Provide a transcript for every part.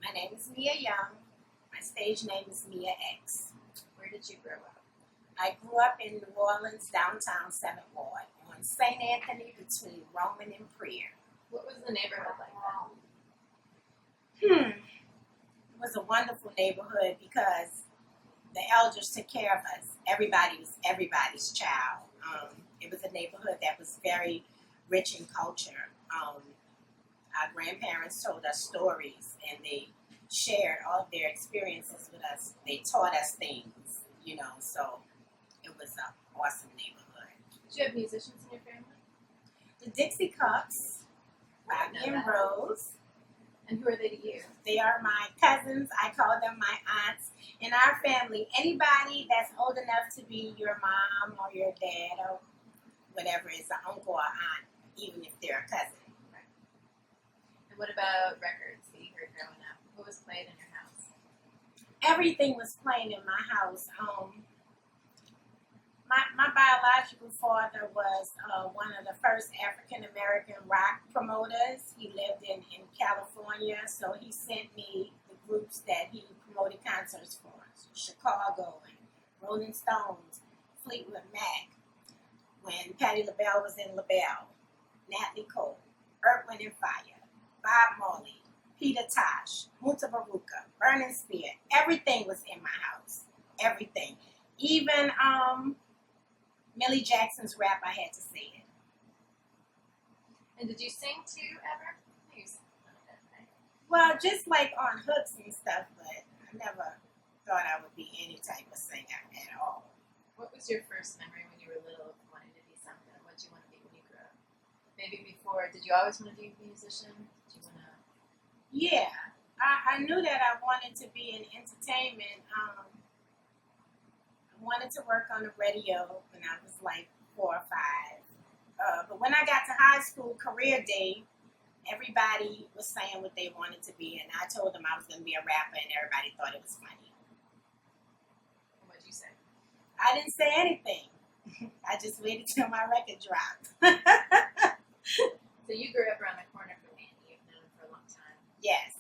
My name is Mia Young. My stage name is Mia X. Where did you grow up? I grew up in New Orleans, downtown 7th Ward, on St. Anthony between Roman and Prier. What was the neighborhood like then? It was a wonderful neighborhood because the elders took care of us. Everybody was everybody's child. It was a neighborhood that was very rich in culture. Our grandparents told us stories and they shared all of their experiences with us. They taught us things, so it was an awesome neighborhood. Did you have musicians in your family? The Dixie Cups, Bobby and Rose. And who are they to you? They are my cousins. I call them my aunts. In our family, anybody that's old enough to be your mom or your dad or whatever is an uncle or aunt, even if they're a cousin. Right. And what about records that you heard growing up? What was played in your house? Everything was playing in my house. My biological father was one of the first African-American rock promoters. He lived in California, so he sent me the groups that he promoted concerts for. Chicago and Rolling Stones, Fleetwood Mac, when Patti LaBelle was in LaBelle, Natalie Cole, Earth, Wind and Fire, Bob Marley, Peter Tosh, Muta Baruka, Burning Spear. Everything was in my house. Everything. Even Millie Jackson's rap, I had to say it. And did you sing too, ever? You sang a little bit, right? Well, just like on hooks and stuff, but I never thought I would be any type of singer at all. What was your first memory when you were little of wanting to be something? What did you want to be when you grew up? Maybe before, did you always want to be a musician? Did you want to? Yeah, I knew that I wanted to be in entertainment. I wanted to work on the radio when I was like 4 or 5. But when I got to high school, career day, everybody was saying what they wanted to be, and I told them I was going to be a rapper, and everybody thought it was funny. What did you say? I didn't say anything. I just waited till my record dropped. So you grew up around the corner from Andy. You've known him for a long time. Yes.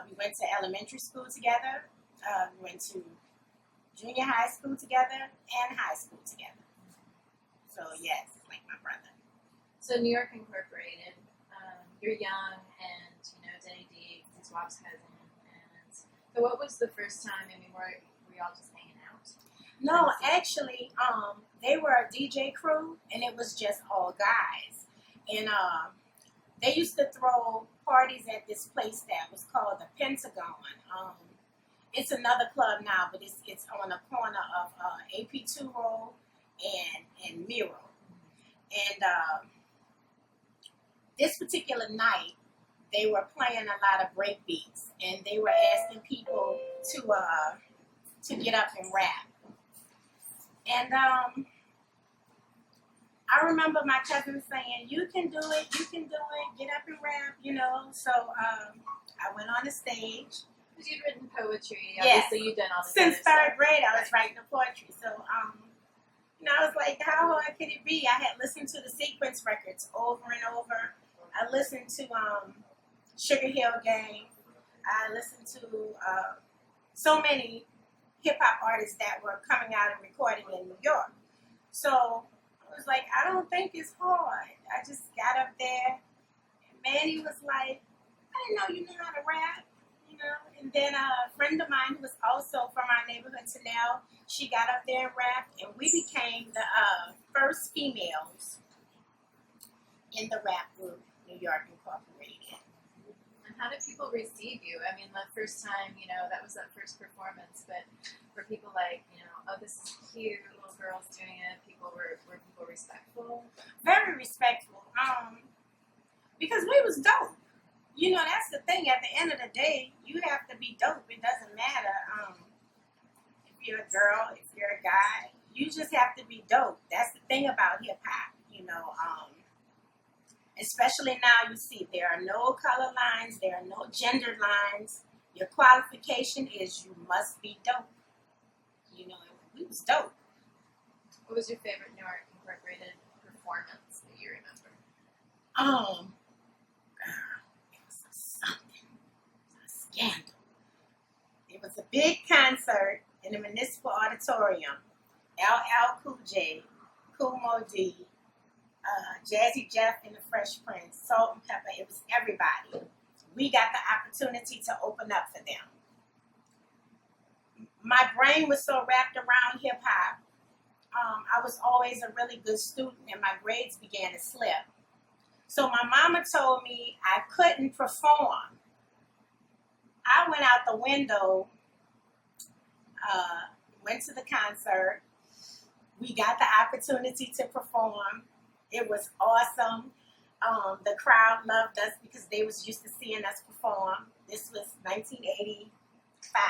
We went to elementary school together. We went to junior high school together and high school together. So, yes, like my brother. So New York Incorporated, you're young and, Denny D, he's Rob's cousin. And so what was the first time, were you all just hanging out? No, actually, they were a DJ crew, and it was just all guys. And they used to throw parties at this place that was called the Pentagon. It's another club now, but it's on the corner of AP2 Road and Miro. And this particular night, they were playing a lot of break beats, and they were asking people to get up and rap. And I remember my cousin saying, "You can do it, get up and rap," So I went on the stage. Because you'd written poetry, Yes. Obviously you'd done all this Since other third stuff. grade, I was writing the poetry. So, I was like, how hard could it be? I had listened to the Sequence records over and over. I listened to Sugar Hill Gang. I listened to so many hip-hop artists that were coming out and recording in New York. So I was like, I don't think it's hard. I just got up there, and Manny was like, I didn't know you knew how to rap. And then a friend of mine who was also from our neighborhood, Tanel, she got up there and rapped, and we became the first females in the rap group, New York Incorporated. And how did people receive you? The first time, that was that first performance, but were people like, oh, this is cute, little girl's doing it? Were people respectful? Very respectful. Because we was dope. That's the thing. At the end of the day, you have to be dope. It doesn't matter if you're a girl, if you're a guy. You just have to be dope. That's the thing about hip-hop, Especially now, you see, there are no color lines. There are no gender lines. Your qualification is you must be dope. We was dope. What was your favorite New York Incorporated performance that you remember? It was something, a scandal. big concert in the Municipal Auditorium. LL Cool J, Kool Moe Dee, Jazzy Jeff and the Fresh Prince, Salt and Pepper. It was everybody. We got the opportunity to open up for them. My brain was so wrapped around hip hop. I was always a really good student, and my grades began to slip. So my mama told me I couldn't perform. I went out the window, went to the concert. We got the opportunity to perform. It was awesome. The crowd loved us because they was used to seeing us perform. This was 1985.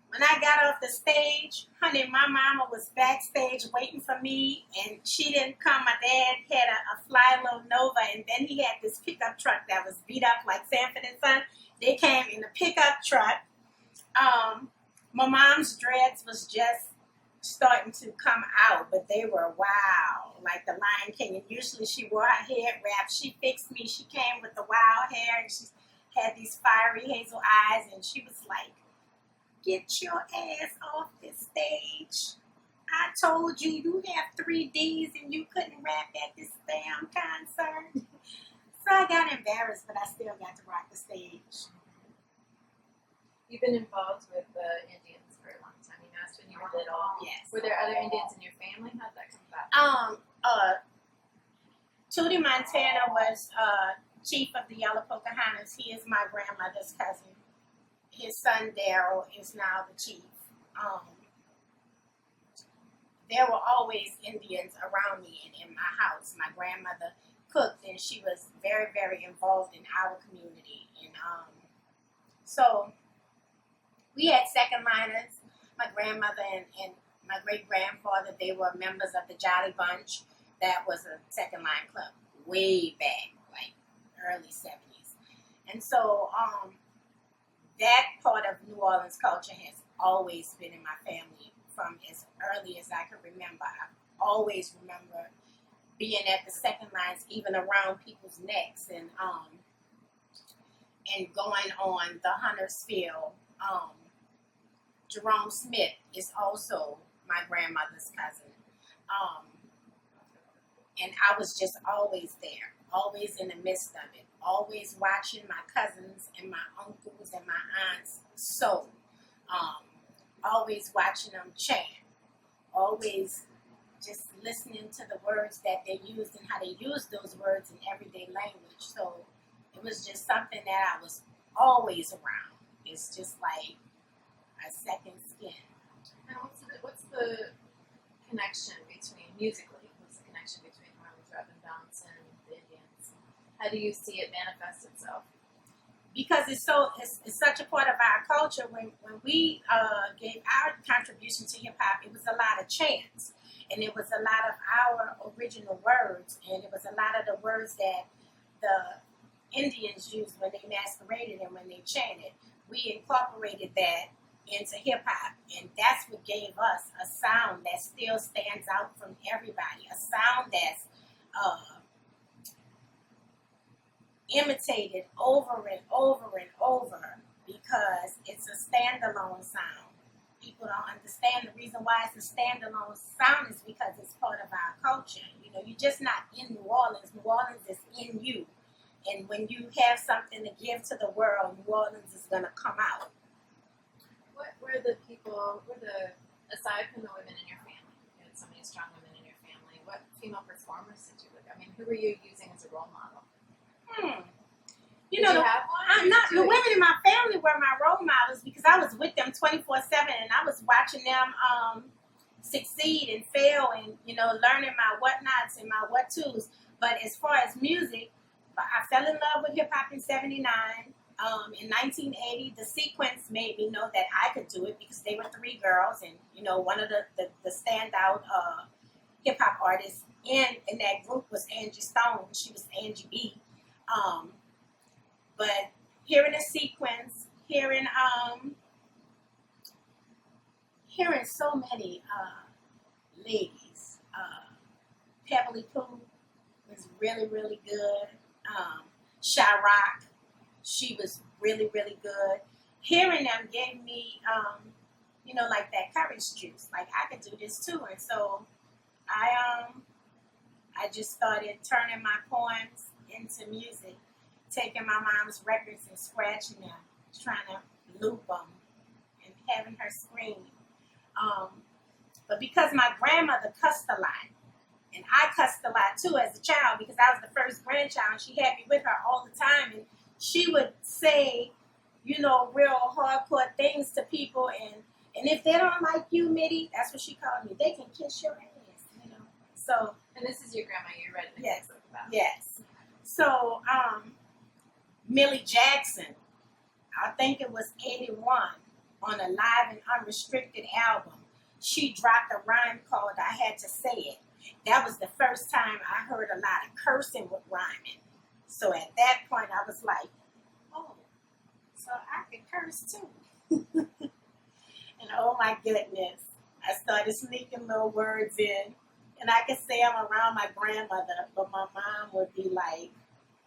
When I got off the stage, honey, my mama was backstage waiting for me, and she didn't come. My dad had a fly low Nova, and then he had this pickup truck that was beat up like Sanford and Son. They came in a pickup truck. My mom's dreads was just starting to come out, but they were wow, like the Lion King. And usually she wore her head wrap. She fixed me. She came with the wild hair, and she had these fiery hazel eyes, and she was like, "Get your ass off this stage. I told you you have 3 Ds and you couldn't rap at this damn concert." So I got embarrassed, but I still got to rock the stage. You've been involved with the Indians for a long time. You know, it's when you were little. Yes. Were there other Indians in your family? How'd that come about? Tootie Montana was chief of the Yellow Pocahontas. He is my grandmother's cousin. His son Daryl is now the chief. There were always Indians around me and in my house. My grandmother cooked, and she was very, very involved in our community. And so we had second liners. My grandmother and my great-grandfather, they were members of the Jolly Bunch. That was a second line club way back, like early 70s. And so that part of New Orleans culture has always been in my family from as early as I can remember. I always remember being at the second lines, even around people's necks, and going on the Huntersville. Jerome Smith is also my grandmother's cousin. And I was just always there, always in the midst of it, always watching my cousins and my uncles and my aunts sew, always watching them chant, always just listening to the words that they used and how they used those words in everyday language. So it was just something that I was always around. It's just like a second skin. And what's the connection between, musically, what's the connection between Harlem's rap and bounce and the Indians? How do you see it manifest itself? Because it's such a part of our culture. When we gave our contribution to hip hop, it was a lot of chants, and it was a lot of our original words, and it was a lot of the words that the Indians used when they masqueraded and when they chanted. We incorporated that into hip hop, and that's what gave us a sound that still stands out from everybody. A sound that's imitated over and over and over because it's a standalone sound. People don't understand the reason why it's a standalone sound is because it's part of our culture. You know, you're just not in New Orleans. New Orleans is in you. And when you have something to give to the world, New Orleans is going to come out. What were the people, aside from the women in your family, you had so many strong women in your family, what female performers did you look at? I mean, who were you using as a role model? You know, the women in my family were my role models because I was with them 24/7, and I was watching them succeed and fail, and learning my whatnots and my what tos. But as far as music, I fell in love with hip hop in '79. In 1980, the sequence made me know that I could do it because they were 3 girls, and one of the standout hip hop artists in that group was Angie Stone. She was Angie B. But hearing the sequence, hearing so many ladies, Pebbly Pooh was really, really good. Shy Rock, she was really, really good. hearing them gave me, like that courage juice. Like I could do this too. And so I just started turning my poems into music, taking my mom's records and scratching them, trying to loop them, and having her scream. Um, but because my grandmother cussed a lot, and I cussed a lot too as a child because I was the first grandchild, she had me with her all the time, and she would say, real hardcore things to people, and if they don't like you, Mitty, that's what she called me. They can kiss your ass. So. And this is your grandma you read the Yes. book about. Yes. So, Millie Jackson, I think it was 81, on a Live and Unrestricted album, she dropped a rhyme called I Had to Say It. That was the first time I heard a lot of cursing with rhyming. So at that point, I was like, oh, so I can curse too. And oh my goodness, I started sneaking little words in. And I could say I'm around my grandmother, but my mom would be like,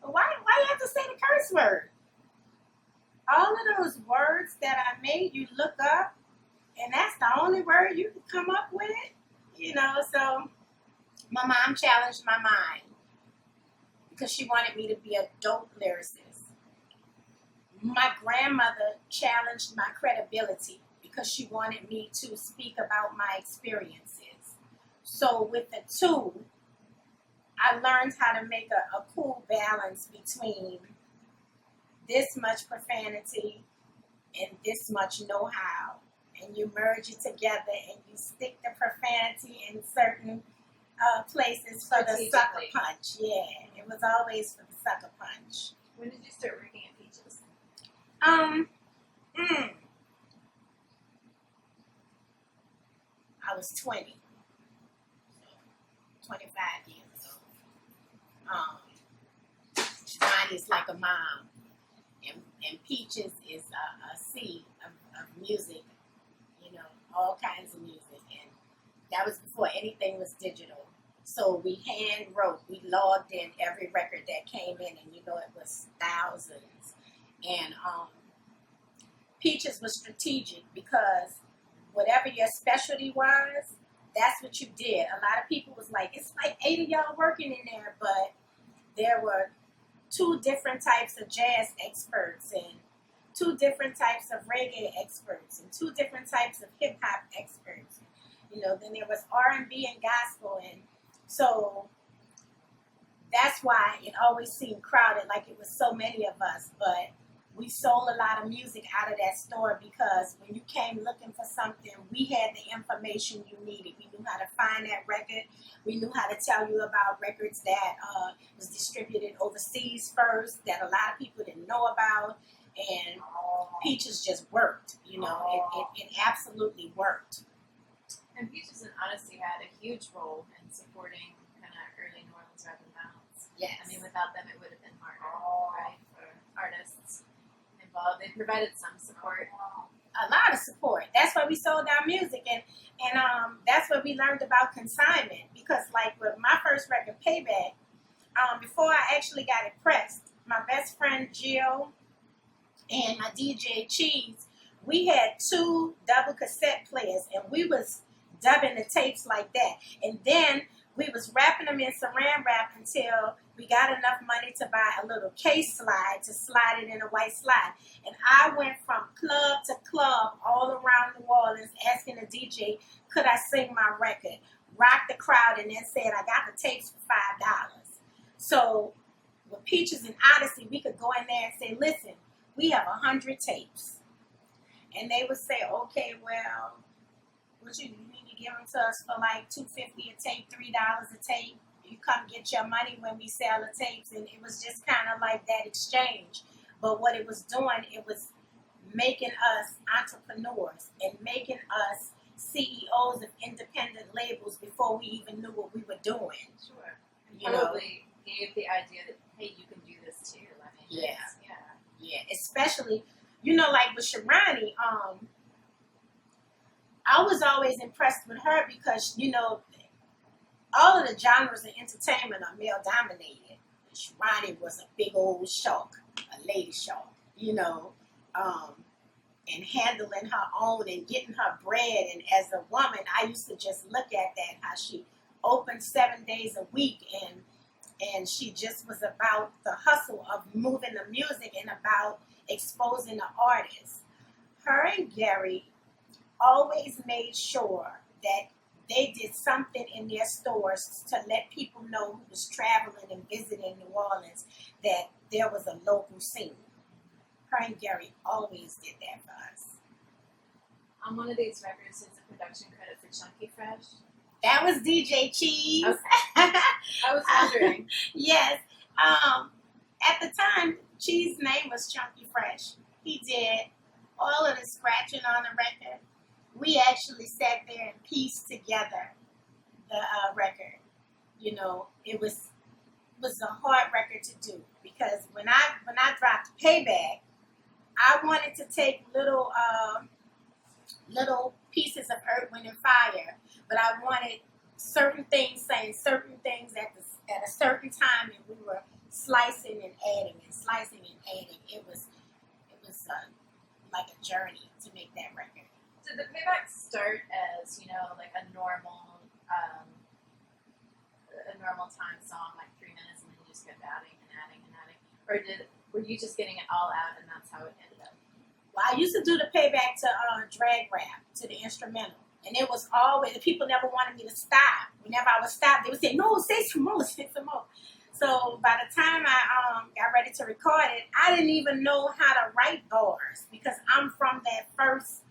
why you have to say the curse word? All of those words that I made you look up, and that's the only word you can come up with? So my mom challenged my mind because she wanted me to be a dope lyricist. My grandmother challenged my credibility because she wanted me to speak about my experiences. So with the two, I learned how to make a cool balance between this much profanity and this much know-how. And you merge it together and you stick the profanity in certain places for the sucker punch. Yeah, it was always for the sucker punch. When did you start working at Peaches? I was 20. 25 years old. Johnny's like a mom, and Peaches is a sea of music, all kinds of music, and that was before anything was digital. So we hand wrote, we logged in every record that came in, and it was thousands. And Peaches was strategic because whatever your specialty was, that's what you did. A lot of people was like, it's like 8 of y'all working in there, but there were 2 different types of jazz experts and 2 different types of reggae experts and 2 different types of hip hop experts. Then there was R&B and gospel, and so that's why it always seemed crowded, like it was so many of us. But we sold a lot of music out of that store because when you came looking for something, we had the information you needed. We knew how to find that record. We knew how to tell you about records that was distributed overseas first, that a lot of people didn't know about. And Peaches just worked. It absolutely worked. And Peaches and Honesty had a huge role in supporting kind of early New Orleans rap and bounce. Yes. I mean, without them, it would have been harder, right, for artists involved. They provided some support. A lot of support. That's why we sold our music, and that's where we learned about consignment. Because like with my first record, Payback, before I actually got it pressed, my best friend Jill and my DJ Cheese, we had 2 double cassette players, and we was dubbing the tapes like that. And then we was wrapping them in saran wrap until we got enough money to buy a little case slide to slide it in a white slide. And I went from club to club all around New Orleans asking the DJ, could I sing my record? Rock the crowd, and then said, I got the tapes for $5. So with Peaches and Odyssey, we could go in there and say, listen, we have 100 tapes. And they would say, okay, well, what you need to give them to us for like $2.50 a tape, $3 a tape. You come get your money when we sell the tapes. And it was just kind of like that exchange. But what it was doing, it was making us entrepreneurs and making us CEOs of independent labels before we even knew what we were doing. Sure. And probably gave the idea that, hey, you can do this too. I mean, yeah, especially, like with Sharani, I was always impressed with her because, all of the genres of entertainment are male dominated. Sharani was a big old shark, a lady shark, and handling her own and getting her bread. And as a woman, I used to just look at that, how she opened 7 days a week, and she just was about the hustle of moving the music and about exposing the artists. Her and Gary always made sure that they did something in their stores to let people know who was traveling and visiting New Orleans that there was a local scene. Her and Gary always did that for us. On one of these records, is a production credit for Chunky Fresh. That was DJ Cheese. Okay. I was wondering. Yes. At the time, Cheese's name was Chunky Fresh. He did all of the scratching on the record. We actually sat there and pieced together the record. You know, it was a hard record to do because when I dropped Payback, I wanted to take little pieces of Earth, Wind, and Fire, but I wanted certain things saying certain things at a certain time, and we were slicing and adding and slicing and adding. It was like a journey to make that record. Did the Payback start as, you know, like a normal time song, like 3 minutes, and then you just kept adding and adding and adding, or were you just getting it all out and that's how it ended up? Well, I used to do the Payback to drag rap, to the instrumental. And it was always, the people never wanted me to stop. Whenever I would stop, they would say, no, say some more, say some more. So by the time I got ready to record it, I didn't even know how to write bars because I'm from that first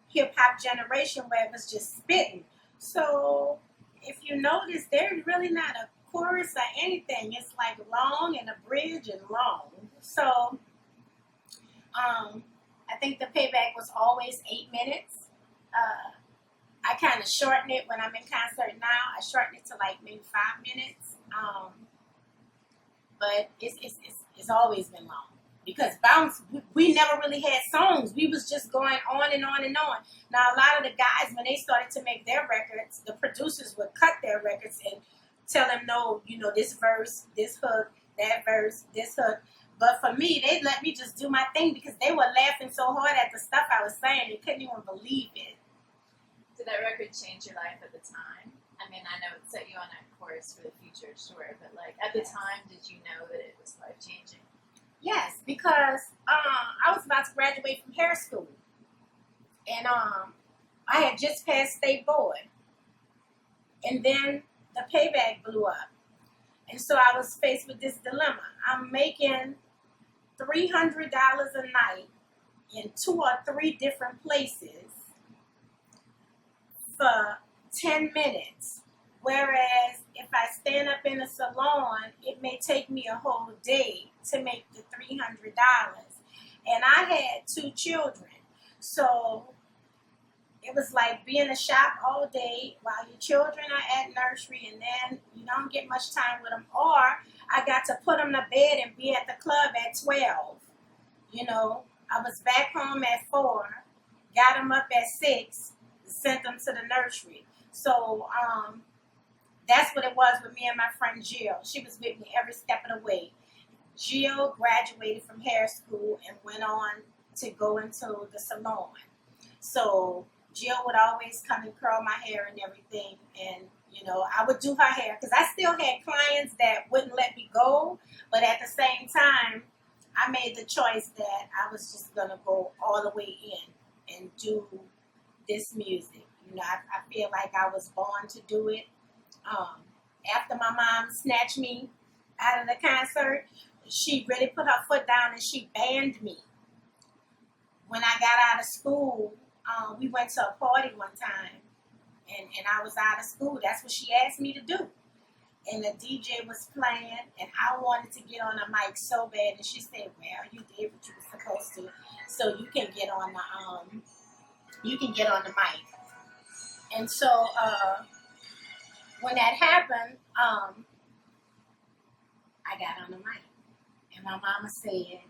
hip-hop generation where it was just spitting. So if you notice, there's really not a chorus or anything. It's like long and a bridge and long. So I think the Payback was always 8 minutes. I kind of shorten it when I'm in concert now. I shorten it to like maybe 5 minutes. But it's always been long. Because Bounce, we never really had songs. We was just going on and on and on. Now, a lot of the guys, when they started to make their records, the producers would cut their records and tell them, no, you know, this verse, this hook, that verse, this hook. But for me, they let me just do my thing because they were laughing so hard at the stuff I was saying. They couldn't even believe it. Did that record change your life at the time? I mean, I know it set you on a course for the future, sure. But, like, at the time, did you know that it was life-changing? Yes, because I was about to graduate from hair school. And I had just passed state board. And then the Payback blew up. And so I was faced with this dilemma. I'm making $300 a night in 2 or 3 different places for 10 minutes. Whereas if I stand up in a salon, it may take me a whole day to make the $300. And I had 2 children. So it was like being in a shop all day while your children are at nursery, and then you don't get much time with them. Or I got to put them to bed and be at the club at 12. You know, I was back home at 4, got them up at 6, sent them to the nursery. So that's what it was with me and my friend Jill. She was with me every step of the way. Jill graduated from hair school and went on to go into the salon. So Jill would always come and curl my hair and everything. And, you know, I would do her hair because I still had clients that wouldn't let me go. But at the same time, I made the choice that I was just going to go all the way in and do this music. You know, I feel like I was born to do it. After my mom snatched me out of the concert, she really put her foot down and she banned me. When I got out of school, we went to a party one time, and I was out of school. That's what she asked me to do. And the DJ was playing, and I wanted to get on the mic so bad, and she said, well, you did what you were supposed to, so you can get on the mic. And so when that happened, I got on the mic. And my mama said,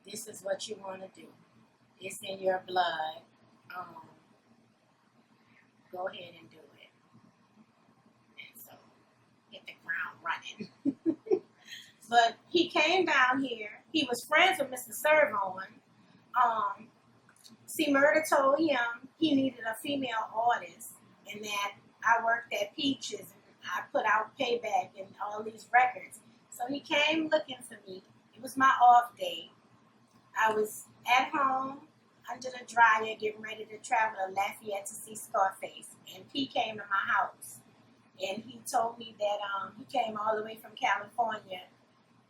this is what you want to do. It's in your blood. Go ahead and do it. And so hit the ground running. But he came down here. He was friends with Mr. Servon. See, Murder told him he needed a female artist, and that I worked at Peaches and I put out Payback and all these records. So he came looking for me. It was my off day. I was at home under the dryer getting ready to travel to Lafayette to see Scarface, and P came to my house, and he told me that he came all the way from California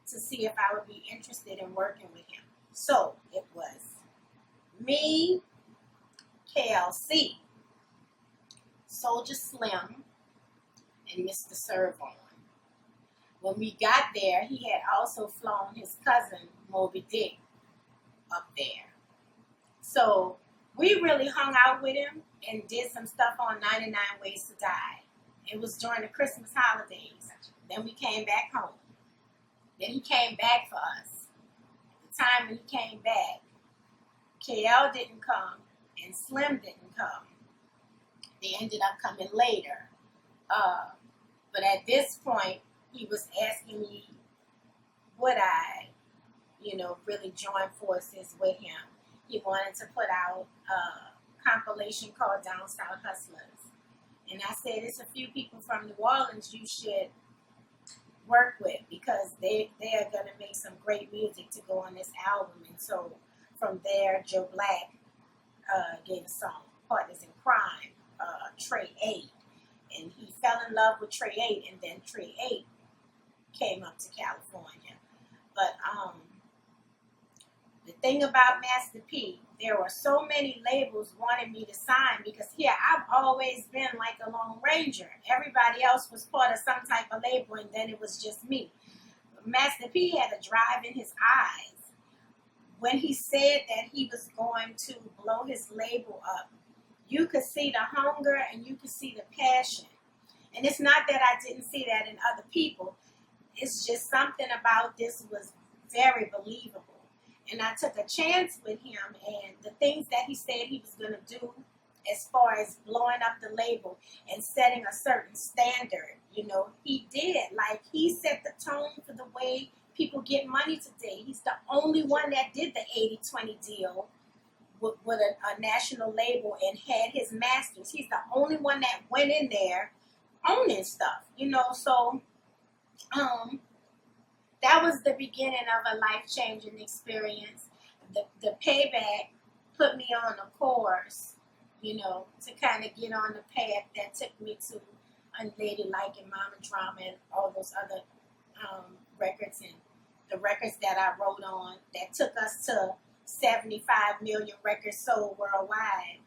to see if I would be interested in working with him. So it was me, KLC, Soldier Slim, and Mr. Servon. When we got there, he had also flown his cousin, Moby Dick, up there. So we really hung out with him and did some stuff on 99 Ways to Die. It was during the Christmas holidays. Then we came back home. Then he came back for us. The time when he came back, KL didn't come and Slim didn't come. They ended up coming later. But at this point, he was asking me, would I, really join forces with him. He wanted to put out a compilation called Down South Hustlers. And I said, it's a few people from New Orleans you should work with because they are going to make some great music to go on this album. And so from there, Joe Black gave a song, Partners in Crime, Trey 8. And he fell in love with Trey 8, and then Trey 8 came up to California. But the thing about Master P, there were so many labels wanting me to sign because here I've always been like a Lone Ranger. Everybody else was part of some type of label, and then it was just me. Master P had a drive in his eyes. When he said that he was going to blow his label up, you could see the hunger and you could see the passion. And it's not that I didn't see that in other people. It's just something about this was very believable. And I took a chance with him, and the things that he said he was going to do as far as blowing up the label and setting a certain standard, he did. Like, he set the tone for the way people get money today. He's the only one that did the 80-20 deal with a national label and had his masters. He's the only one that went in there owning stuff, so that was the beginning of a life-changing experience. The Payback put me on a course, to kind of get on the path that took me to Unladylike and Mama Drama and all those other records, and the records that I wrote on that took us to 75 million records sold worldwide.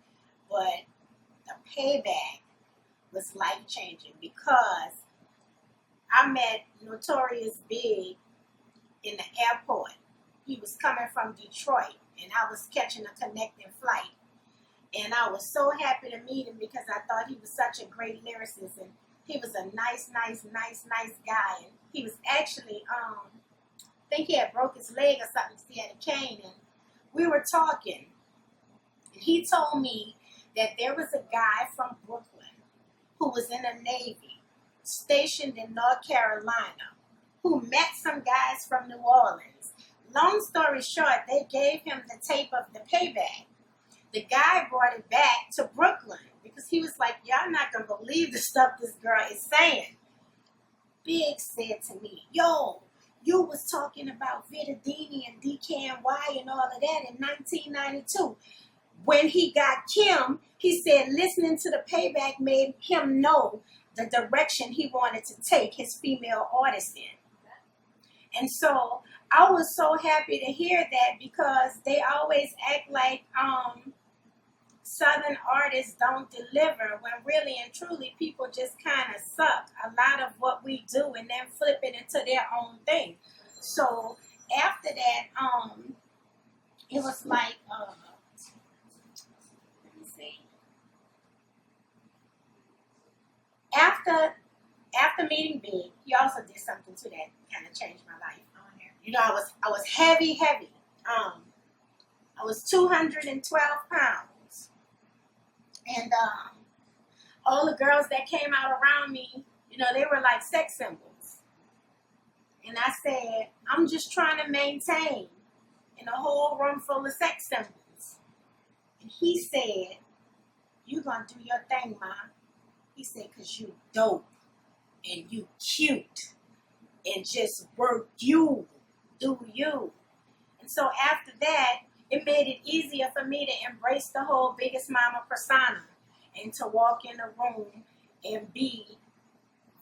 But the Payback was life-changing because I met Notorious Big in the airport. He was coming from Detroit, and I was catching a connecting flight. And I was so happy to meet him because I thought he was such a great lyricist, and he was a nice guy. And he was actually, I think he had broke his leg or something, he had a cane, and we were talking. And he told me that there was a guy from Brooklyn who was in the Navy, stationed in North Carolina, who met some guys from New Orleans. Long story short, they gave him the tape of the Payback. The guy brought it back to Brooklyn because he was like, y'all not going to believe the stuff this girl is saying. Big said to me, yo, you was talking about Vitadini and DKNY and all of that in 1992. When he got Kim, he said listening to the Payback made him know the direction he wanted to take his female artist in. And so I was so happy to hear that because they always act like Southern artists don't deliver when really and truly people just kind of suck a lot of what we do and then flip it into their own thing. So after that, it was like, let me see. After meeting Big, he also did something to that kind of changed my life. I was heavy. I was 212 pounds. And all the girls that came out around me, they were like sex symbols. And I said, I'm just trying to maintain in a whole room full of sex symbols. he said, "You gonna do your thing, Ma." He said, "Cause you dope and you cute and just work you, do you." And so after that, it made it easier for me to embrace the whole biggest mama persona and to walk in the room and be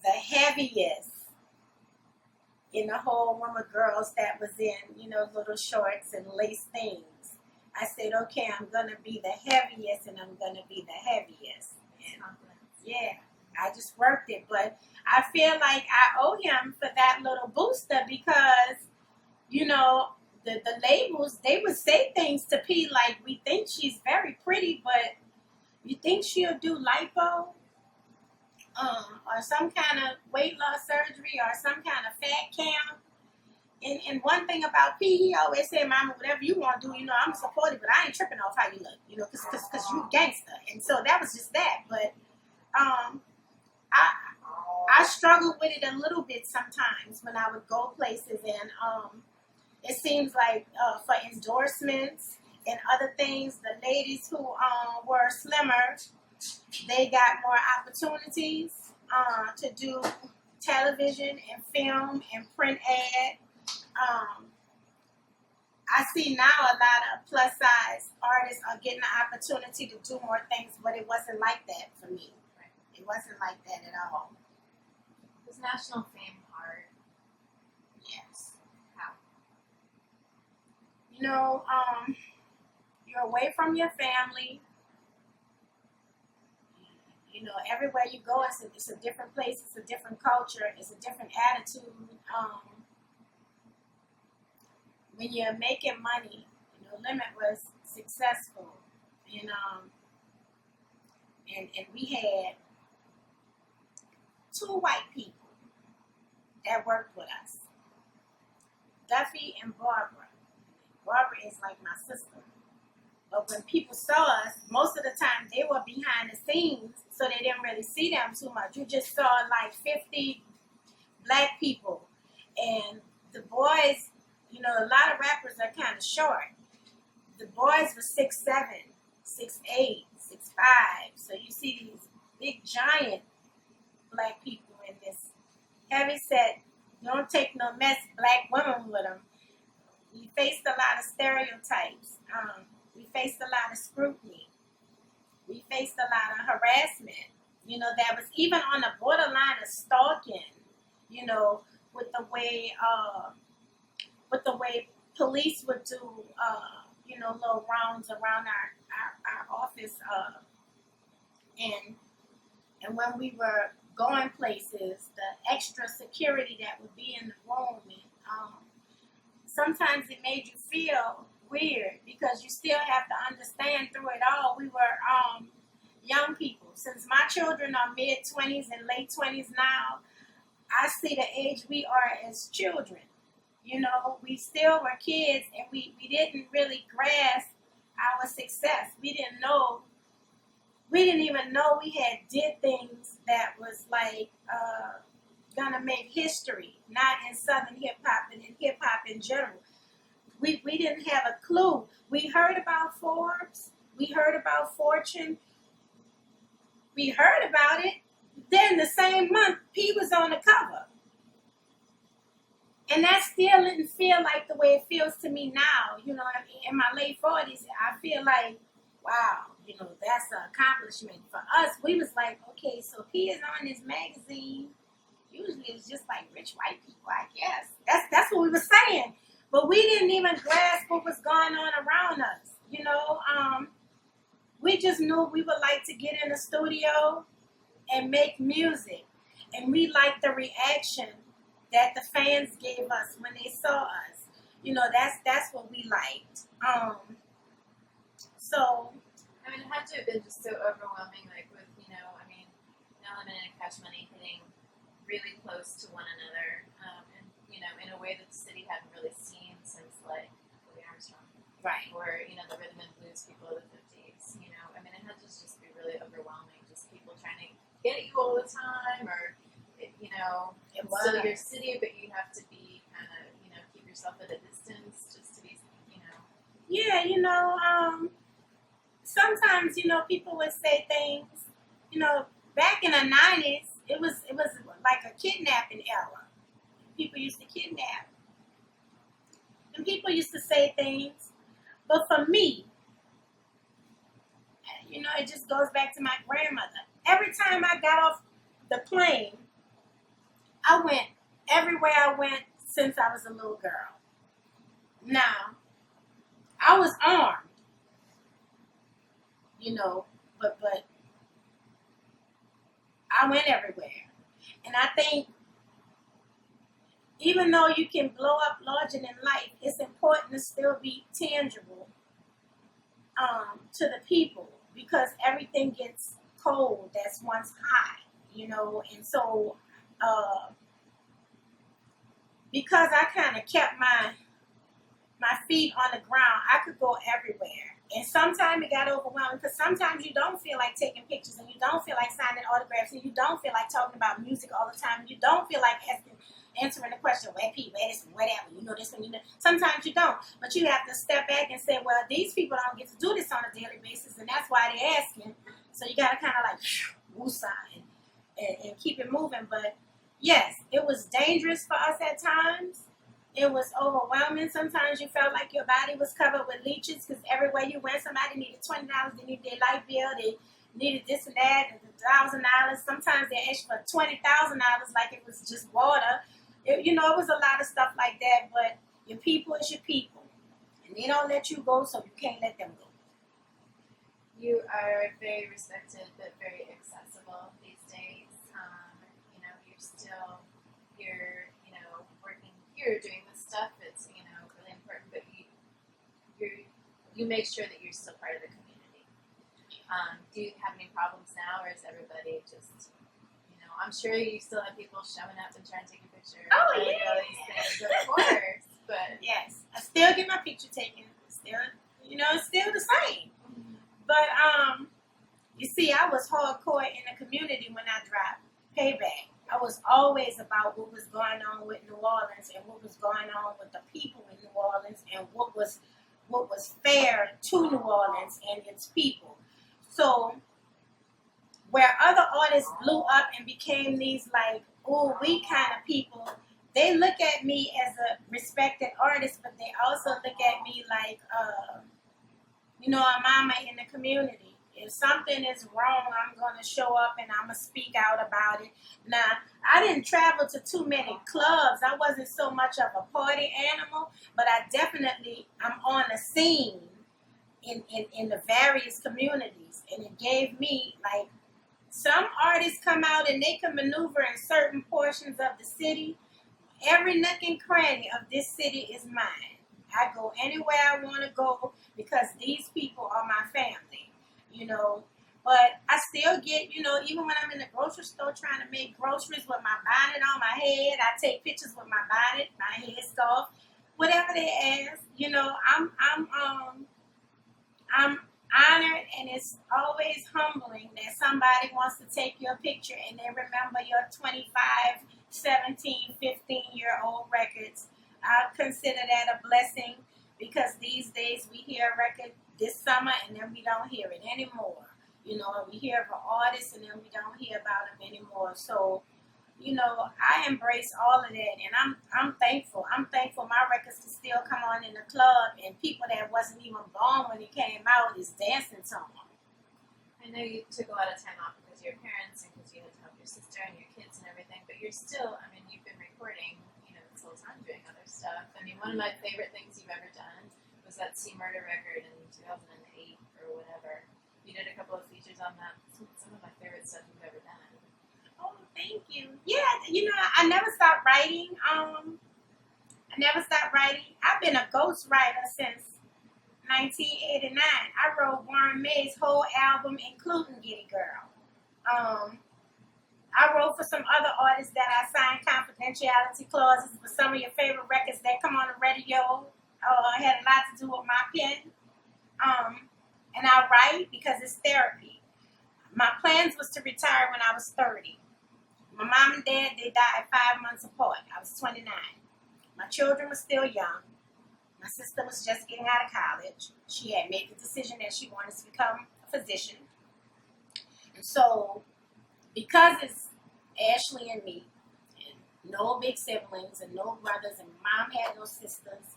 the heaviest in the whole room of girls that was in, little shorts and lace things. I said, okay, I'm going to be the heaviest and I'm going to be the heaviest. And yeah, I just worked it. But I feel like I owe him for that little booster because, the labels, they would say things to P like, we think she's very pretty, but you think she'll do lipo? Or some kind of weight loss surgery or some kind of fat camp. And one thing about P, he always said, "Mama, whatever you want to do, I'm supportive, but I ain't tripping off how you look, because you gangster." And so that was just that. But I struggled with it a little bit sometimes when I would go places, and it seems like for endorsements and other things, the ladies who were slimmer, they got more opportunities to do television and film and print ad. I see now a lot of plus size artists are getting the opportunity to do more things, but it wasn't like that for me. It wasn't like that at all. Was national fame hard? Yes. How? You're away from your family. Everywhere you go, it's a different place, it's a different culture, it's a different attitude. When you're making money, Limit was successful, and we had 2 white people that worked with us, Duffy and Barbara. Barbara is like my sister. But when people saw us, most of the time they were behind the scenes, so they didn't really see them too much. You just saw like 50 black people. And the boys, a lot of rappers are kind of short. The boys were 6'7", 6'8", 6'5". So you see these big giant black people in this heavy set, don't take no mess black women with them. We faced a lot of stereotypes. We faced a lot of scrutiny. We faced a lot of harassment, that was even on the borderline of stalking, with the way police would do, little rounds around our office. And when we were going places, the extra security that would be in the room, and sometimes it made you feel weird because you still have to understand through it all. We were young people. Since my children are mid-20s and late 20s now, I see the age we are as children. We still were kids, and we didn't really grasp our success. We didn't even know we had did things that was like gonna make history, not in Southern hip hop and in hip hop in general. We didn't have a clue. We heard about Forbes. We heard about Fortune. We heard about it. Then the same month, P was on the cover. And that still didn't feel like the way it feels to me now. In my late 40s, I feel like, wow, that's an accomplishment. For us, we was like, okay, so P is on this magazine. Usually it's just like rich white people, I guess. That's what we were saying. But we didn't even grasp what was going on around us. We just knew we would like to get in the studio and make music. And we liked the reaction that the fans gave us when they saw us. That's what we liked. So I mean, it had to have been just so overwhelming, like with, No Limit and Cash Money hitting really close to one another, and, in a way that the city hadn't really seen since, like, Louis Armstrong. Right. Or, the rhythm and blues people of the 50s, I mean, it had to just be really overwhelming, just people trying to get you all the time, or, it was. still your city, but you have to be kind of, keep yourself at a distance just to be, Yeah, sometimes, people would say things, back in the 90s, it was like a kidnapping era. People used to kidnap. And people used to say things. But for me, it just goes back to my grandmother. Every time I got off the plane, I went everywhere I went since I was a little girl. Now, I was armed, but I went everywhere. And I think even though you can blow up larger than life, it's important to still be tangible to the people, because everything gets cold that's once hot, and so because I kind of kept my feet on the ground, I could go everywhere. And sometimes it got overwhelming, because sometimes you don't feel like taking pictures, and you don't feel like signing autographs, and you don't feel like talking about music all the time, and you don't feel like answering the question, where Pete, where this one, whatever, this one, Sometimes you don't. But you have to step back and say, well, these people don't get to do this on a daily basis, and that's why they're asking. So you got to kind of like woosah and keep it moving. But yes, it was dangerous for us at times. It was overwhelming. Sometimes you felt like your body was covered with leeches, because everywhere you went, somebody needed $20. They needed their light bill. They needed this and that, and $1,000. Sometimes they asked for $20,000 like it was just water. It was a lot of stuff like that. But your people is your people, and they don't let you go, so you can't let them go. You are very respected, but very accessible these days. You're working here, doing this stuff. It's, really important, but you make sure that you're still part of the community. Do you have any problems now, or is everybody just, I'm sure you still have people showing up and trying to take a picture. Oh, yeah. All these things, of course. But yes, I still get my picture taken. Still, it's still the same. But you see, I was hardcore in the community when I dropped Payback. I was always about what was going on with New Orleans, and what was going on with the people in New Orleans, and what was fair to New Orleans and its people. So where other artists blew up and became these like, oh, we kind of people, they look at me as a respected artist, but they also look at me like, a mama in the community. If something is wrong, I'm going to show up and I'm going to speak out about it. Now, I didn't travel to too many clubs. I wasn't so much of a party animal, but I'm on the scene in the various communities. And it gave me, like, some artists come out and they can maneuver in certain portions of the city. Every nook and cranny of this city is mine. I go anywhere I want to go, because these people are my family. But I still get, even when I'm in the grocery store trying to make groceries with my bonnet on my head, I take pictures with my bonnet, my headscarf, whatever they ask. I'm honored, and it's always humbling that somebody wants to take your picture and they remember your 25, 17, 15-year-old records. I consider that a blessing, because these days we hear a record this summer and then we don't hear it anymore. We hear of an artist and then we don't hear about them anymore. So, I embrace all of that, and I'm thankful. I'm thankful my records can still come on in the club, and people that wasn't even born when it came out is dancing to them. I know you took a lot of time off because of your parents and because you had to help your sister and your kids and everything, but you're still, you've been recording, this whole time doing other stuff. One of my favorite things you've ever done was that C Murder record in 2008 or whatever. You did a couple of features on that. Some of my favorite stuff you've ever done. Oh, thank you. Yeah, I never stopped writing. I've been a ghostwriter since 1989. I wrote Warren May's whole album, including Giddy Girl. I wrote for some other artists that I signed confidentiality clauses for some of your favorite records that come on the radio. Had a lot to do with my pen. And I write because it's therapy. My plans was to retire when I was 30. My mom and dad, they died 5 months apart. I was 29. My children were still young. My sister was just getting out of college. She had made the decision that she wanted to become a physician. And so, because it's Ashley and me, and no big siblings and no brothers, and mom had no sisters,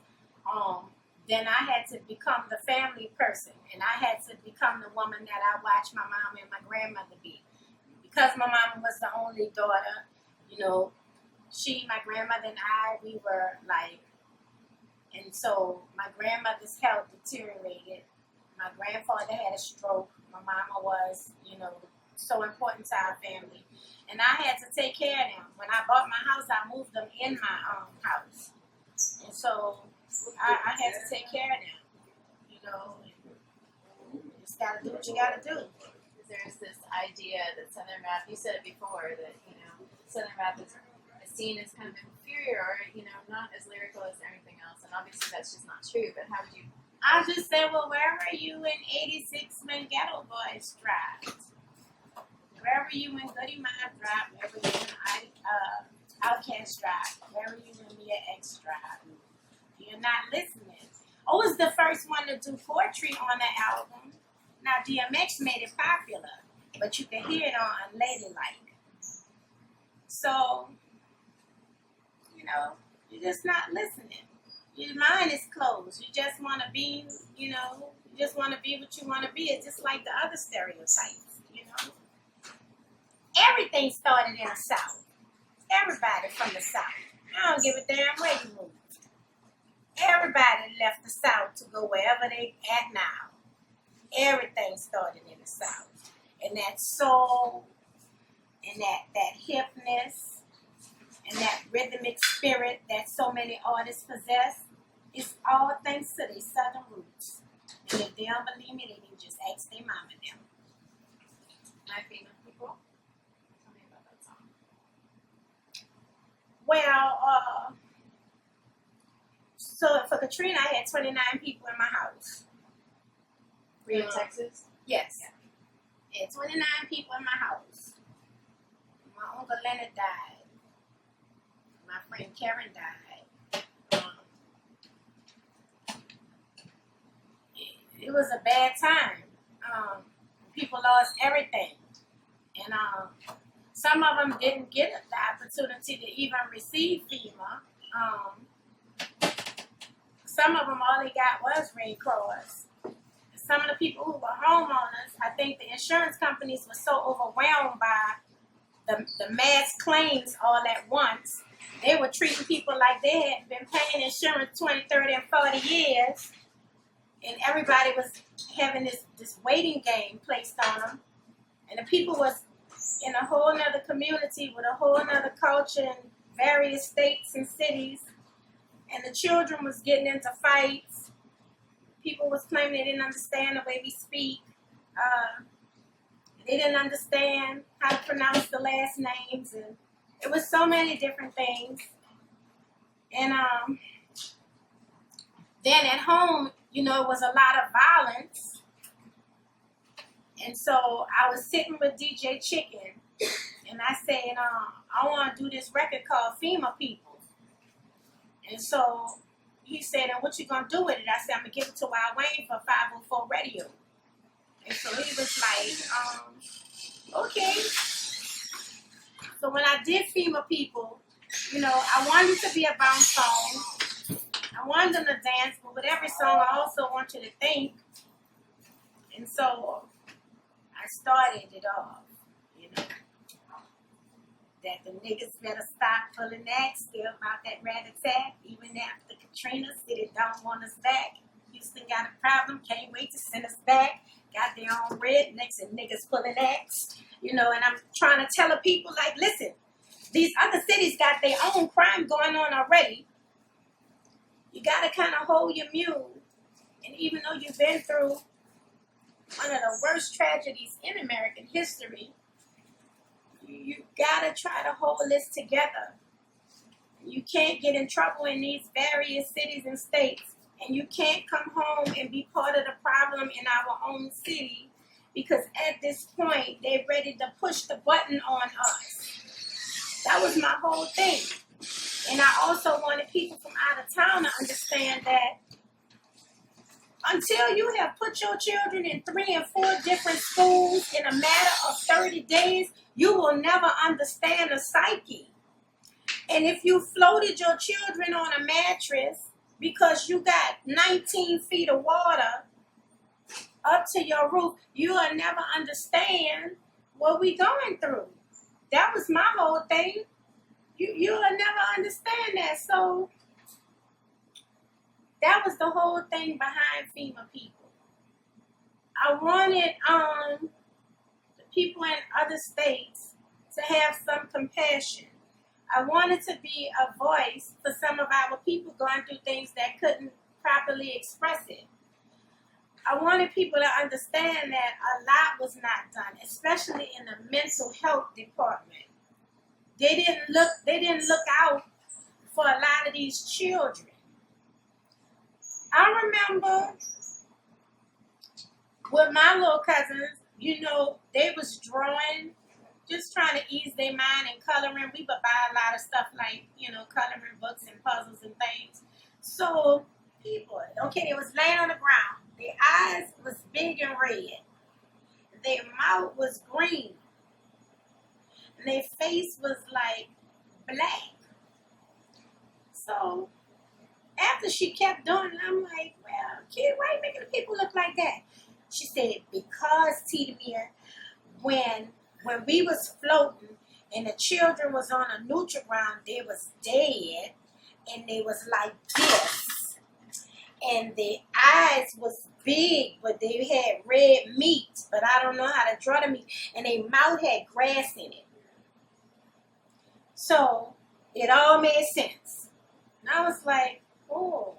then I had to become the family person, and I had to become the woman that I watched my mom and my grandmother be. Because my mom was the only daughter, you know, my grandmother, and I, we were like, and so my grandmother's health deteriorated. My grandfather had a stroke. My mama was, you know, so important to our family. And I had to take care of them. When I bought my house, I moved them in my house. And so I had to take care of them, you know. You just got to do what you got to do. There's this idea that Southern rap, you said it before, that, you know, Southern rap is seen as kind of inferior, or, you know, not as lyrical as everything else. And obviously that's just not true, but how would you... I just said, well, where were you in 86 when Ghetto Boys dropped? Where were you when Goody Mob dropped? Where were you when Outkast dropped? Where were you when Mia X dropped? You're not listening. I was the first one to do poetry on the album. Now, DMX made it popular, but you can hear it on Ladylike. So, you know, you're just not listening. Your mind is closed. You just want to be, you know, you just want to be what you want to be. It's just like the other stereotypes, you know. Everything started in the South. Everybody from the South. I don't give a damn where you moved. Everybody left the South to go wherever they at now. Everything started in the South. And that soul, and that hipness, and that rhythmic spirit that so many artists possess, it's all thanks to their Southern roots. And if they don't believe me, they can just ask their mama them. My FEMA people? Tell me about that song. Well, so for Katrina, I had 29 people in my house. Were you in Texas? Yes. I had 29 people in my house. My uncle Leonard died. My friend Karen died. It was a bad time. People lost everything. And some of them didn't get the opportunity to even receive FEMA. Some of them, all they got was Red Cross. Some of the people who were homeowners, I think the insurance companies were so overwhelmed by the mass claims all at once. They were treating people like they had been paying insurance 20, 30, and 40 years. And everybody was having this waiting game placed on them. And the people was in a whole nother community with a whole nother culture in various states and cities. And the children was getting into fights. People was claiming they didn't understand the way we speak. They didn't understand how to pronounce the last names. And it was so many different things. And then at home, you know, it was a lot of violence. And so I was sitting with DJ Chicken, and I said, I want to do this record called FEMA People. And so he said, and what you going to do with it? I said, I'm going to give it to Wild Wayne for 504 Radio. And so he was like, okay. So when I did FEMA People, you know, I wanted it to be a bounce song. I wanted them to dance, but with every song, I also want you to think. And so I started it off, you know, that the niggas better stop pulling that, still about that rat-a-tat, even after Katrina said it don't want us back. Houston got a problem, can't wait to send us back. Got their own rednecks and niggas pulling X, you know, and I'm trying to tell the people, like, listen, these other cities got their own crime going on already. You got to kind of hold your mule. And even though you've been through one of the worst tragedies in American history, you got to try to hold this together. You can't get in trouble in these various cities and states, and you can't come home and be part of the problem in our own city, because at this point, they're ready to push the button on us. That was my whole thing. And I also wanted people from out of town to understand that Until you have put your children in 3 and 4 different schools in a matter of 30 days, you will never understand the psyche. And if you floated your children on a mattress because you got 19 feet of water up to your roof, you will never understand what we going through. That was my whole thing. You will never understand that. So that was the whole thing behind FEMA people. I wanted the people in other states to have some compassion. I wanted to be a voice for some of our people going through things that couldn't properly express it. I wanted people to understand that a lot was not done, especially in the mental health department. They didn't look out for a lot of these children. I remember with my little cousins, they was drawing, just trying to ease their mind and coloring. We would buy a lot of stuff like, coloring books and puzzles and things. So people, they was laying on the ground. Their eyes was big and red. Their mouth was green. And their face was like black. So after she kept doing it, I'm like, well, kid, why are you making the people look like that? She said, because, Tita Mia, when we was floating and the children was on a neutral ground, they was dead and they was like this. And their eyes was big, but they had red meat, but I don't know how to draw the meat. And their mouth had grass in it. So it all made sense. And I was like, oh.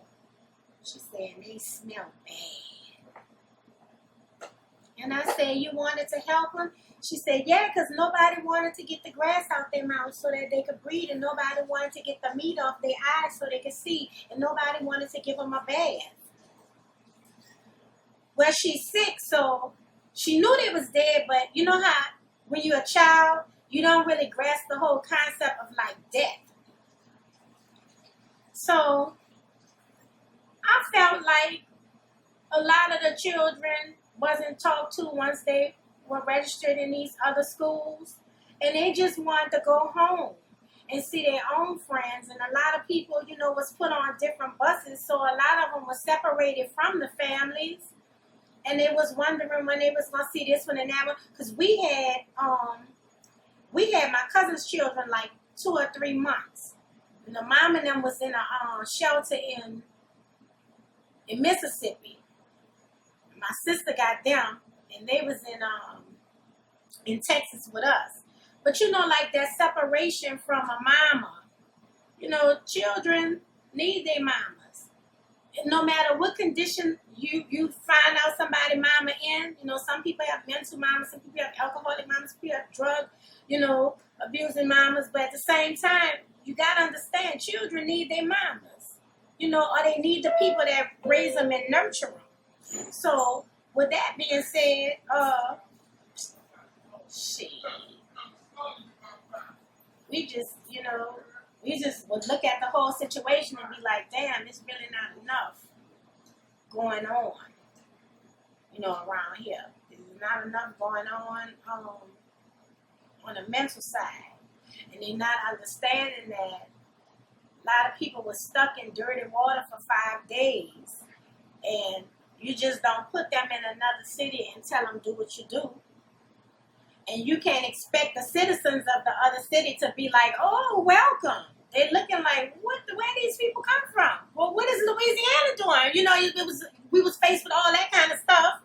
She said, they smell bad. And I said, you wanted to help them? She said, yeah, because nobody wanted to get the grass out their mouth so that they could breathe, and nobody wanted to get the meat off their eyes so they could see, and nobody wanted to give them a bath. Well, she's sick, so she knew they was dead, but you know how when you're a child, you don't really grasp the whole concept of like death. So I felt like a lot of the children wasn't talked to once they were registered in these other schools, and they just wanted to go home and see their own friends. And a lot of people, was put on different buses, so a lot of them were separated from the families, and they was wondering when they was gonna see this one and that one. Because we had my cousin's children like 2 or 3 months, and the mom and them was in a shelter in Mississippi. My sister got them, and they was in Texas with us. But like that separation from a mama, children need their mamas. And no matter what condition you find out somebody mama in, some people have mental mamas, some people have alcoholic mamas, some people have drug, abusing mamas. But at the same time, you gotta understand, children need their mamas, or they need the people that raise them and nurture them. So, with that being said, we just would look at the whole situation and be like, damn, it's really not enough going on, around here. There's not enough going on the mental side. And they're not understanding that a lot of people were stuck in dirty water for 5 days. And you just don't put them in another city and tell them do what you do. And you can't expect the citizens of the other city to be like, oh, welcome. They're looking like, where these people come from? Well, what is Louisiana doing? We was faced with all that kind of stuff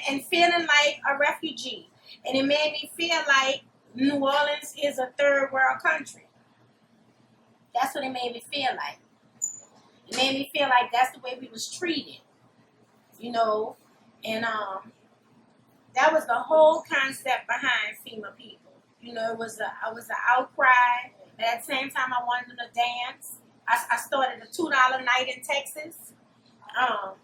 and feeling like a refugee. And it made me feel like New Orleans is a third world country. That's what it made me feel like. It made me feel like that's the way we was treated. And that was the whole concept behind FEMA people. It was an outcry. At the same time, I wanted them to dance. I started a $2 night in Texas. I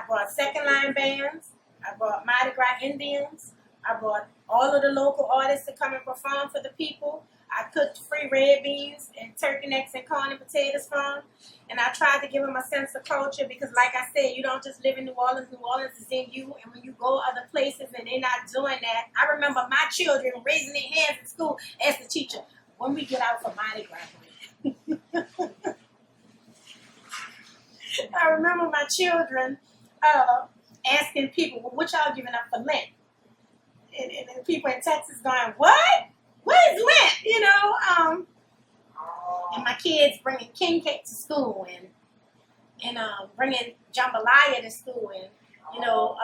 brought second line bands. I brought Mardi Gras Indians. I brought all of the local artists to come and perform for the people. I cooked free red beans and turkey necks and corn and potatoes from. And I tried to give them a sense of culture because, like I said, you don't just live in New Orleans. New Orleans is in you. And when you go other places and they're not doing that, I remember my children raising their hands in school as the teacher, when we get out for Mardi Gras. I remember my children asking people, well, what y'all giving up for Lent? And people in Texas going, what? What is Lent? You know, and my kids bringing king cake to school and bringing jambalaya to school. And, you know,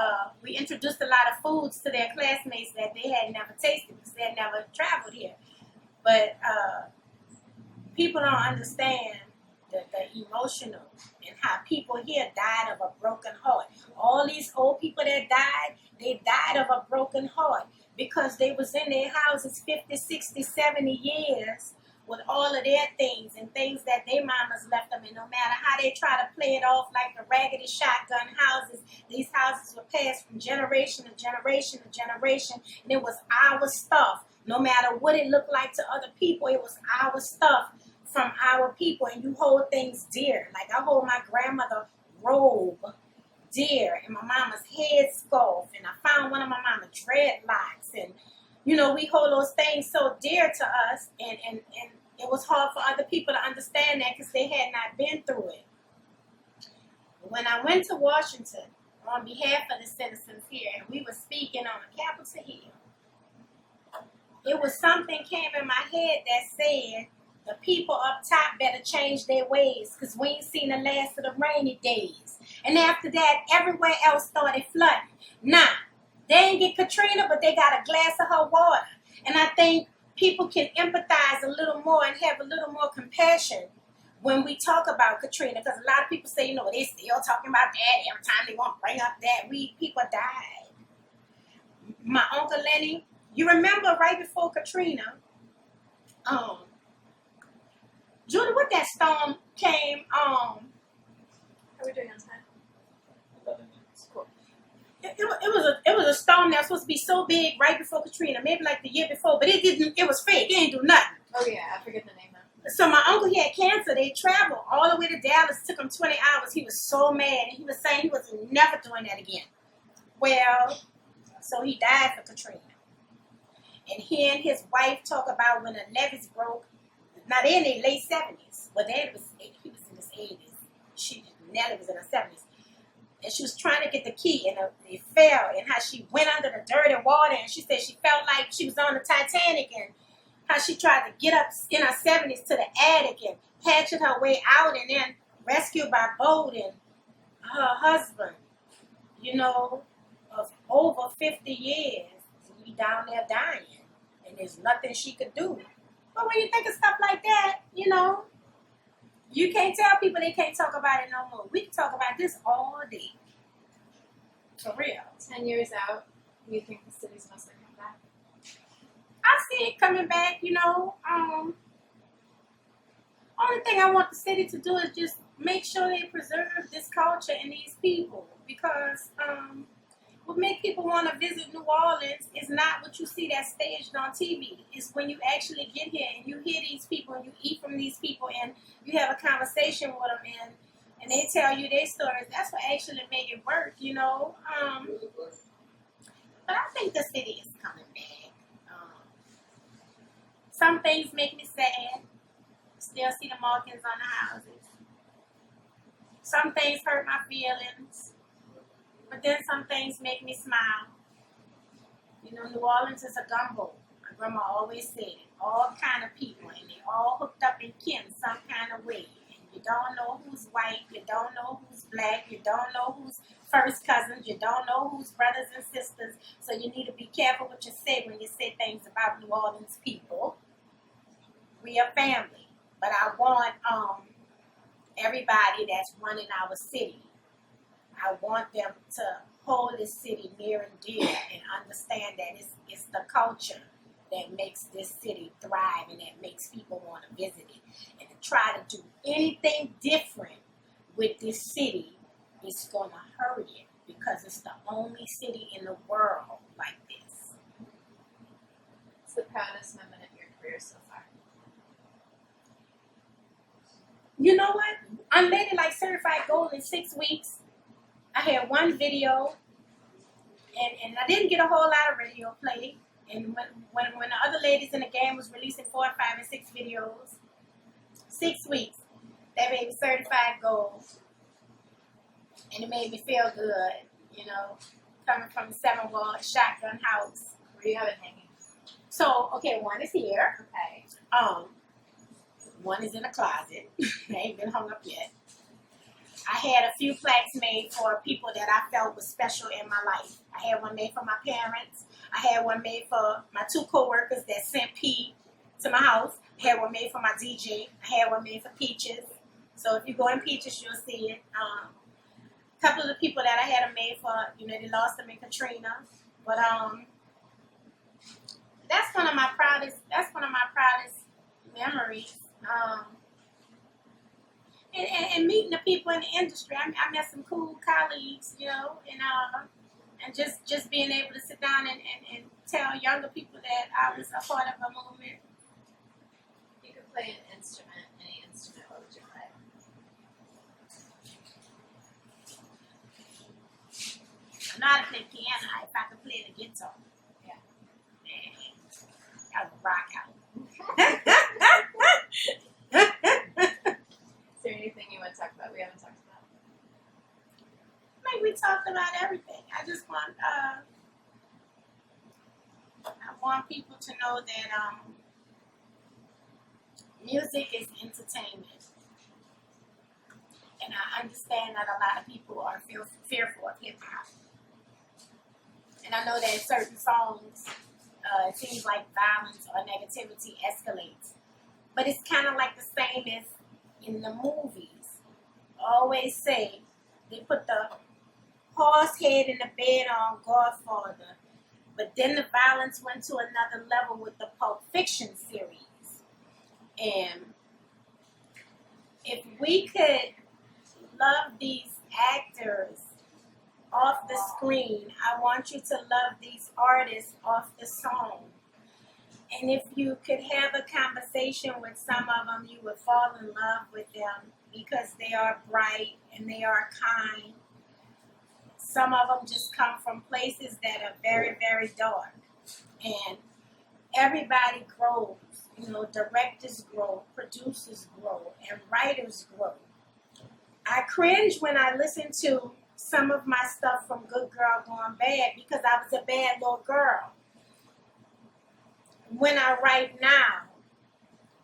we introduced a lot of foods to their classmates that they had never tasted because they had never traveled here. But people don't understand the emotional and how people here died of a broken heart. All these old people that died, they died of a broken heart because they was in their houses 50, 60, 70 years with all of their things and things that their mamas left them. And no matter how they try to play it off like the raggedy shotgun houses, these houses were passed from generation to generation to generation. And it was our stuff. No matter what it looked like to other people, it was our stuff from our people. And you hold things dear. Like I hold my grandmother robe dear and my mama's headscarf. And I found one of my mama's dreadlocks. And, you know, we hold those things so dear to us. And it was hard for other people to understand that because they had not been through it. When I went to Washington on behalf of the citizens here, and we were speaking on Capitol Hill, it was something came in my head that said the people up top better change their ways because we ain't seen the last of the rainy days. And after that, everywhere else started flooding. Now, they ain't get Katrina, but they got a glass of her water. And I think people can empathize a little more and have a little more compassion when we talk about Katrina. Because a lot of people say, you know, they still talking about that. Every time they want to bring up that, people died. My Uncle Lenny, you remember right before Katrina, Julie, what that storm came, How are we doing on time? 11 minutes. Cool. it was a storm that was supposed to be so big right before Katrina, maybe like the year before, but it was fake. It didn't do nothing. Oh yeah, I forget the name now. So my uncle, he had cancer. They traveled all the way to Dallas. Took him 20 hours. He was so mad. And he was saying he was never doing that again. Well, so he died for Katrina. And he and his wife talk about when the levees broke. Now, they're in their late 70s. Well, he was in his 80s. Nellie was in her 70s. And she was trying to get the key, and it fell. And how she went under the dirty water, and she said she felt like she was on the Titanic, and how she tried to get up in her 70s to the attic and hatchet her way out, and then rescued by boat. And her husband, you know, of over 50 years, he down there dying, and there's nothing she could do. But when you think of stuff like that, you know, you can't tell people they can't talk about it no more. We can talk about this all day. For real. 10 years out, you think the city's mostly come back? I see it coming back, you know. Only thing I want the city to do is just make sure they preserve this culture and these people. Because what makes people want to visit New Orleans is not what you see that's staged on TV. It's when you actually get here and you hear these people and you eat from these people and you have a conversation with them and they tell you their stories. That's what actually make it work, you know. But I think the city is coming back. Some things make me sad. Still see the markings on the houses. Some things hurt my feelings. But then some things make me smile. You know, New Orleans is a gumbo. My grandma always said it. All kind of people, and they all hooked up in kin some kind of way. And you don't know who's white, you don't know who's black, you don't know who's first cousins, you don't know who's brothers and sisters. So you need to be careful what you say when you say things about New Orleans people. We are family. But I want everybody that's running our city, I want them to hold this city near and dear and understand that it's the culture that makes this city thrive and that makes people want to visit it. And to try to do anything different with this city is going to hurt it because it's the only city in the world like this. What's the proudest moment of your career so far? You know what? Unladylike certified gold in 6 weeks. I had one video, and I didn't get a whole lot of radio play. And when the other ladies in the game was releasing 4, 5, and 6 videos, 6 weeks, that made me certified gold. And it made me feel good, you know, coming from a 7-wall shotgun house. Where do you have it hanging? So, okay, one is here. Okay. One is in the closet. They ain't been hung up yet. I had a few plaques made for people that I felt was special in my life. I had one made for my parents. I had one made for my 2 co-workers that sent P to my house. I had one made for my DJ. I had one made for Peaches. So if you go in Peaches, you'll see it. A couple of the people that I had them made for, you know, they lost them in Katrina. But that's one of my proudest memories. And meeting the people in the industry. I met some cool colleagues, you know, and just being able to sit down and tell younger people that I was a part of a movement. You could play an instrument, any instrument. What would you play? I know how to play piano. If I could play the guitar. Yeah. Man, I would rock out. Is there anything you want to talk about we haven't talked about? Like we talked about everything. I just want I want people to know that music is entertainment. And I understand that a lot of people are fearful of hip hop. And I know that in certain songs, it seems like violence or negativity escalates. But it's kind of like the same as in the movies. I always say they put the horse head in the bed on Godfather, but then the violence went to another level with the Pulp Fiction series. And if we could love these actors off the screen, I want you to love these artists off the song. And if you could have a conversation with some of them, you would fall in love with them because they are bright and they are kind. Some of them just come from places that are very, very dark. And everybody grows. You know, directors grow, producers grow, and writers grow. I cringe when I listen to some of my stuff from Good Girl Gone Bad because I was a bad little girl. When I write now,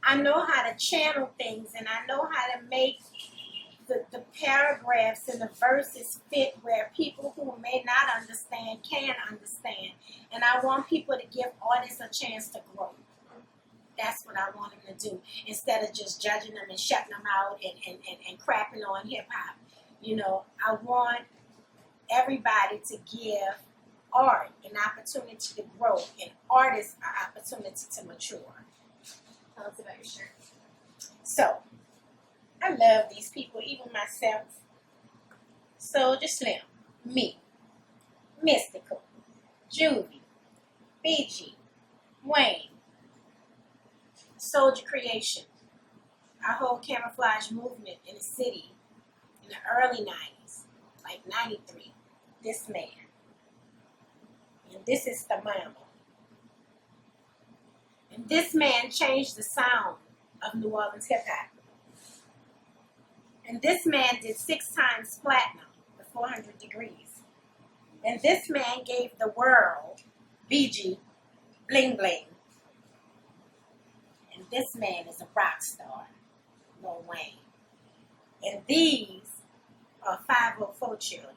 I know how to channel things and I know how to make the paragraphs and the verses fit where people who may not understand can understand. And I want people to give artists a chance to grow. That's what I want them to do instead of just judging them and shutting them out and crapping on hip hop. You know, I want everybody to give art an opportunity to grow and artists an opportunity to mature. Tell us about your shirt. So, I love these people, even myself. Soldier Slim, me, Mystical, Juvie, BG, Wayne, Soldier Creation, our whole camouflage movement in the city in the early 90s, like 93, this man. And this is the mama. And this man changed the sound of New Orleans hip hop. And this man did 6 times platinum with 400 degrees. And this man gave the world BG, bling bling. And this man is a rock star, Lil Wayne. And these are 504 children.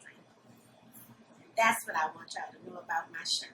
And that's what I want y'all to know about my shirt.